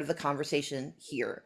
part of the conversation here.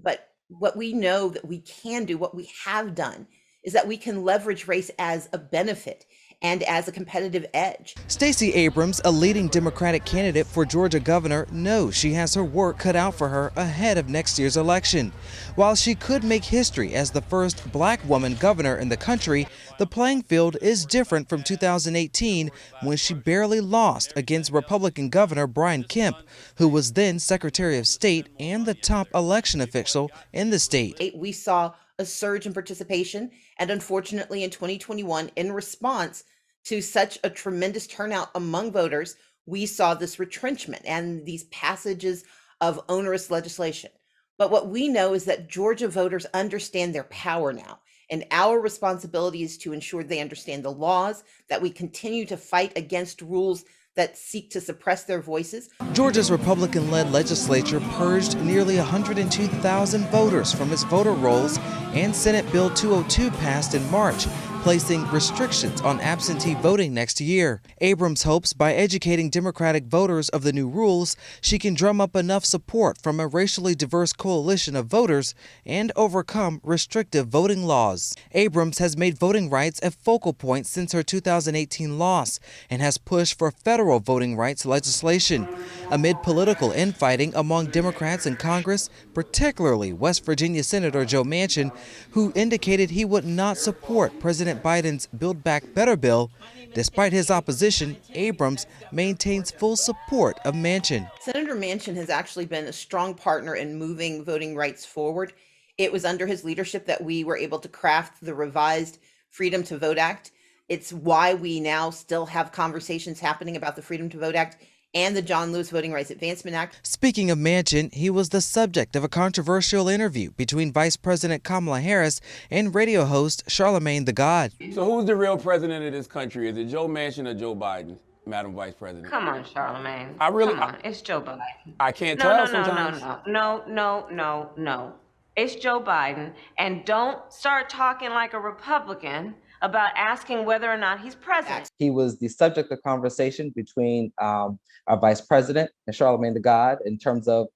But what we know that we can do, what we have done, is that we can leverage race as a benefit and as a competitive edge. Stacey Abrams, a leading Democratic candidate for Georgia governor, knows she has her work cut out for her ahead of next year's election. While she could make history as the first black woman governor in the country, the playing field is different from 2018 when she barely lost against Republican Governor Brian Kemp, who was then Secretary of State and the top election official in the state. We saw a surge in participation, and unfortunately in 2021, in response to such a tremendous turnout among voters, we saw this retrenchment and these passages of onerous legislation. But what we know is that Georgia voters understand their power now, and our responsibility is to ensure they understand the laws, that we continue to fight against rules that seek to suppress their voices. Georgia's Republican-led legislature purged nearly 102,000 voters from its voter rolls, and Senate Bill 202 passed in March, placing restrictions on absentee voting next year. Abrams hopes by educating Democratic voters of the new rules, she can drum up enough support from a racially diverse coalition of voters and overcome restrictive voting laws. Abrams has made voting rights a focal point since her 2018 loss and has pushed for federal voting rights legislation. Amid political infighting among Democrats in Congress, particularly West Virginia Senator Joe Manchin, who indicated he would not support President Biden's Build Back Better bill, despite his opposition, Abrams maintains full support of Manchin. Senator Manchin has actually been a strong partner in moving voting rights forward. It was under his leadership that we were able to craft the revised Freedom to Vote Act. It's why we now still have conversations happening about the Freedom to Vote Act and the John Lewis Voting Rights Advancement Act. Speaking of Manchin, he was the subject of a controversial interview between Vice President Kamala Harris and radio host Charlamagne the God. So who's the real president of this country? Is it Joe Manchin or Joe Biden, Madam Vice President? Come on, Charlamagne. Come on, it's Joe Biden. I can't tell sometimes. No. It's Joe Biden, and don't start talking like a Republican about asking whether or not he's president. He was the subject of conversation between our vice president and Charlamagne the God in terms of,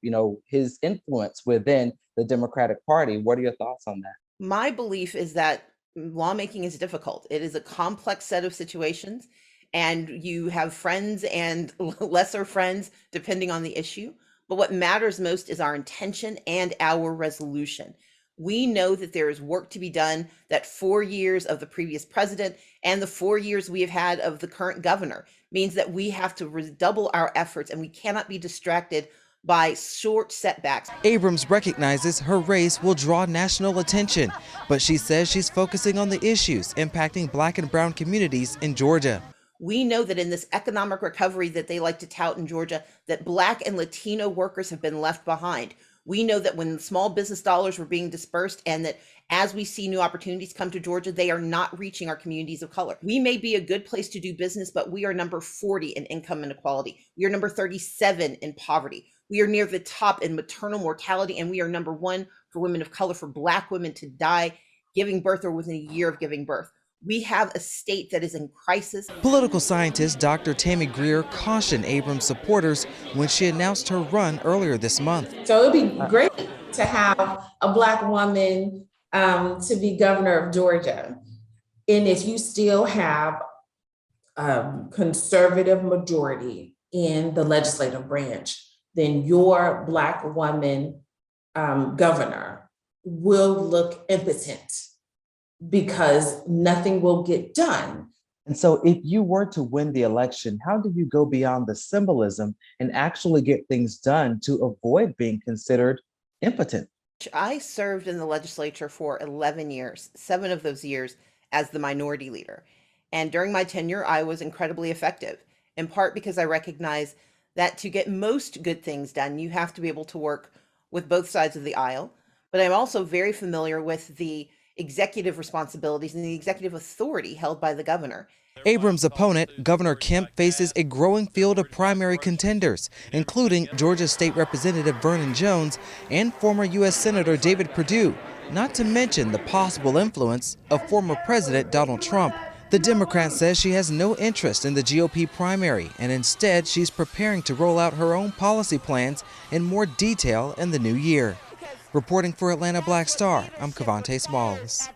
his influence within the Democratic Party. What are your thoughts on that? My belief is that lawmaking is difficult. It is a complex set of situations, and you have friends and lesser friends depending on the issue. But what matters most is our intention and our resolution. We know that there is work to be done, that 4 years of the previous president and the 4 years we have had of the current governor means that we have to redouble our efforts, and we cannot be distracted by short setbacks. Abrams recognizes her race will draw national attention, but she says she's focusing on the issues impacting Black and brown communities in Georgia. We know that in this economic recovery that they like to tout in Georgia, that Black and Latino workers have been left behind. We know that when small business dollars were being dispersed, and that as we see new opportunities come to Georgia, they are not reaching our communities of color. We may be a good place to do business, but we are number 40 in income inequality. We are number 37 in poverty. We are near the top in maternal mortality, and we are number 1 for women of color, for Black women to die giving birth or within a year of giving birth. We have a state that is in crisis. Political scientist Dr. Tammy Greer cautioned Abrams supporters when she announced her run earlier this month. So it would be great to have a Black woman to be governor of Georgia. And if you still have a conservative majority in the legislative branch, then your Black woman governor will look impotent, because nothing will get done. And so if you were to win the election, how do you go beyond the symbolism and actually get things done to avoid being considered impotent? I served in the legislature for 11 years, 7 of those years as the minority leader. And during my tenure, I was incredibly effective, in part because I recognize that to get most good things done, you have to be able to work with both sides of the aisle. But I'm also very familiar with the executive responsibilities and the executive authority held by the governor. Abrams' opponent, Governor Kemp, faces a growing field of primary contenders, including Georgia State Representative Vernon Jones and former U.S. Senator David Perdue, not to mention the possible influence of former President Donald Trump. The Democrat says she has no interest in the GOP primary, and instead she's preparing to roll out her own policy plans in more detail in the new year. Reporting for Atlanta Black Star, I'm Cavante Smalls.